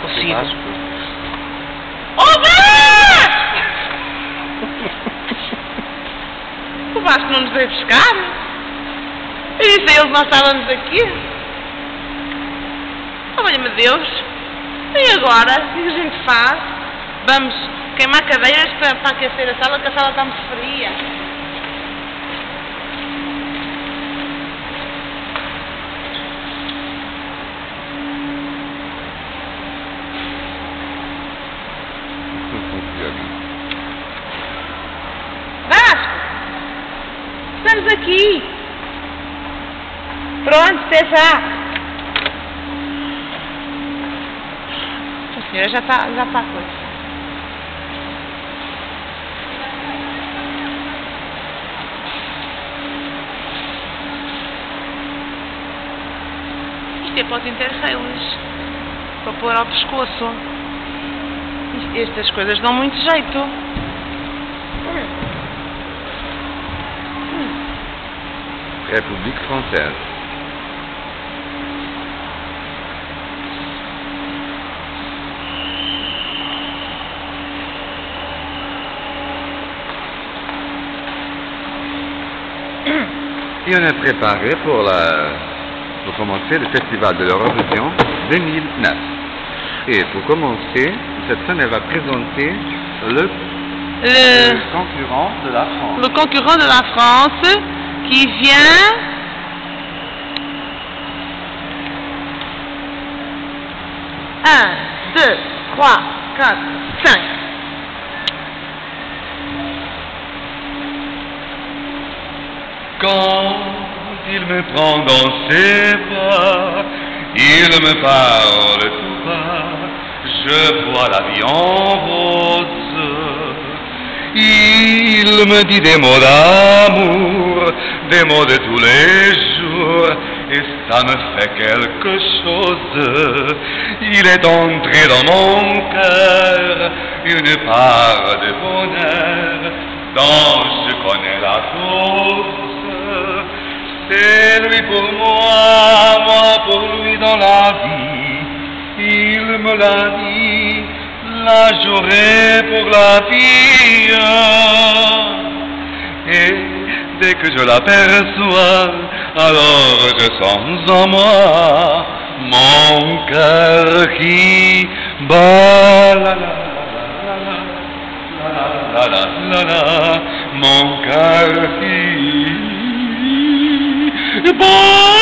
consigo. Oh, Vasco! O Vasco não nos veio buscar. Eu disse a ele que nós estávamos aqui. Oh, olha-me Deus. E agora? O que a gente faz? Vamos queimar cadeiras para aquecer a sala, que a sala está muito fria. Vasco! Estamos aqui. Pronto, até já. A senhora já está coisa. Isto é para os interreios, para pôr ao pescoço. Estas coisas dão muito jeito. République française. Et on est préparé pour commencer le festival de l'Eurovision 2009. Et pour commencer, cette scène elle va présenter le concurrent de la France. Le concurrent de la France qui vient... Un, 2, 3, 4, 5. Quand il me prend dans ses bras, il me parle tout bas, je vois la vie en rose. Il me dit des mots d'amour, des mots de tous les jours, et ça me fait quelque chose. Il est entré dans mon cœur une part de bonheur dont je connais la cause. C'est lui pour moi, moi pour lui dans la vie. Il me l'a dit, la j'aurai pour la vie. Et dès que je l'aperçois, alors je sens en moi mon cœur qui bat. La la la la la la, mon cœur qui bat.